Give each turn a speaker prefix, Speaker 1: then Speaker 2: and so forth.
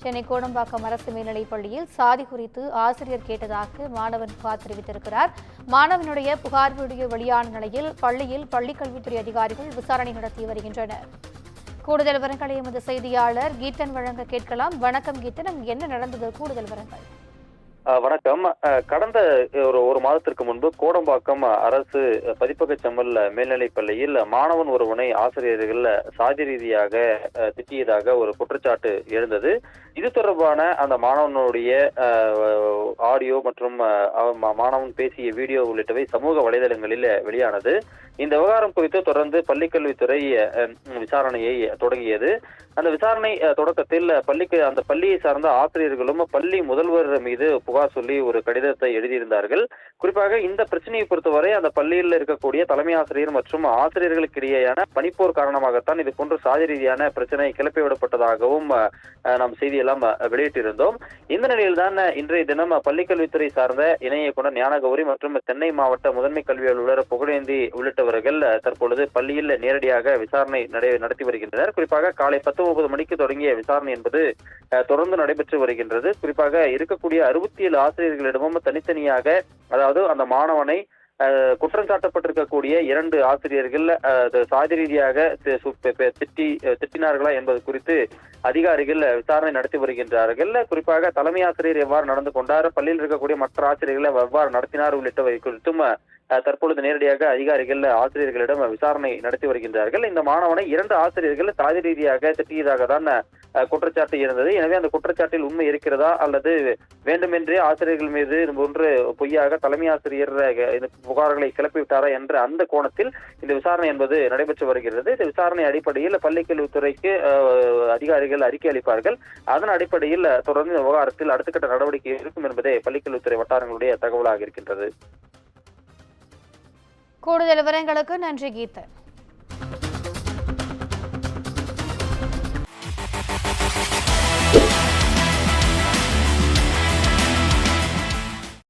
Speaker 1: சென்னை கோடம்பாக்கம் அரசு மேல்நிலைப் பள்ளியில் சாதி குறித்து ஆசிரியர் கேட்டதாக மாணவன் புகார் தெரிவித்திருக்கிறார். மாணவனுடைய புகார் வீடியோ வெளியான நிலையில் பள்ளியில் பள்ளிக்கல்வித்துறை அதிகாரிகள் விசாரணை நடத்தி வருகின்றனர். கூடுதல் விவரங்களை எமது செய்தியாளர் கீதன் வழங்க கேட்கலாம். வணக்கம் கீதன், என்ன நடந்தது? கூடுதல் விவரங்கள்.
Speaker 2: வணக்கம். கடந்த ஒரு மாதத்திற்கு முன்பு கோடம்பாக்கம் அரசு பதிப்பக செம்மல் மேல்நிலைப் பள்ளியில் மாணவன் ஒருவனை ஆசிரியர்கள் சாதி ரீதியாக திட்டியதாக ஒரு குற்றச்சாட்டு எழுந்தது. இது தொடர்பான அந்த மாணவனுடைய ஆடியோ மற்றும் மாணவன் பேசிய வீடியோ உள்ளிட்டவை சமூக வலைதளங்களில் வெளியானது. இந்த விவகாரம் குறித்து தொடர்ந்து பள்ளிக்கல்வித்துறை விசாரணையை தொடங்கியது. அந்த விசாரணை தொடக்கத்தில் அந்த பள்ளியை சார்ந்த ஆசிரியர்களும் பள்ளி முதல்வர் மீது புகார் சொல்லி ஒரு கடிதத்தை எழுதியிருந்தார்கள். குறிப்பாக இந்த பிரச்சனையை பொறுத்தவரை அந்த பள்ளியில் இருக்கக்கூடிய தலைமை ஆசிரியர் மற்றும் ஆசிரியர்களுக்கு இடையேயான பணிப்போர் காரணமாகத்தான் இது போன்ற சாதி ரீதியான பிரச்சனை கிளப்பிவிடப்பட்டதாகவும் நாம் செய்தியெல்லாம் வெளியிட்டிருந்தோம். இந்த நிலையில்தான் இன்றைய தினம் பள்ளிக்கல்வித்துறை சார்ந்த இணை இயக்குனர் ஞானகௌரி மற்றும் சென்னை மாவட்ட முதன்மை கல்வி அலுவலர் புகழேந்தி உள்ளிட்டவர்கள் தற்பொழுது பள்ளியில் நேரடியாக விசாரணை நடத்தி வருகின்றனர். குறிப்பாக காலை 10:30 மணிக்கு தொடங்கிய விசாரணை என்பது தொடர்ந்து நடைபெற்று வருகின்றது. குறிப்பாக இருக்கக்கூடிய 67 ஆசிரியர்களிடமும் தனித்தனியாக, அதாவது அந்த மாணவனை குற்றம் சாட்டப்பட்டிருக்கக்கூடிய 2 ஆசிரியர்கள் சாதி ரீதியாக திட்டினார்களா என்பது குறித்து அதிகாரிகள் விசாரணை நடத்தி வருகின்றார்கள். குறிப்பாக தலைமை ஆசிரியர் எவ்வாறு நடந்து கொண்டார், பள்ளியில் இருக்கக்கூடிய மற்ற ஆசிரியர்களை எவ்வாறு நடத்தினார் உள்ளிட்டவை குறித்தும் தற்பொழுது நேரடியாக அதிகாரிகள் ஆசிரியர்களிடம் விசாரணை நடத்தி வருகின்றார்கள். இந்த மாணவனை 2 ஆசிரியர்கள் சாதி ரீதியாக திட்டியதாக தான் குற்றச்சாட்டு இருந்தது. எனவே அந்த குற்றச்சாட்டில் உண்மை இருக்கிறதா அல்லது வேண்டுமென்றே ஆசிரியர்கள் மீது ஒன்று பொய்யாக தலைமை ஆசிரியர் புகார்களை கிளப்பிவிட்டாரா என்ற அந்த கோணத்தில் இந்த விசாரணை என்பது நடைபெற்று வருகிறது. இந்த விசாரணை அடிப்படையில் பள்ளிக்கல்வித்துறைக்கு அதிகாரிகள் அறிக்கை அளிப்பார்கள். அதன் அடிப்படையில் தொடர்ந்து இந்த விவகாரத்தில் அடுத்த கட்ட நடவடிக்கை இருக்கும் என்பதே பள்ளிக்கல்வித்துறை வட்டாரங்களுடைய தகவலாக இருக்கின்றது.
Speaker 1: கூடுதல் விவரங்களுக்கு நன்றி கீதன்.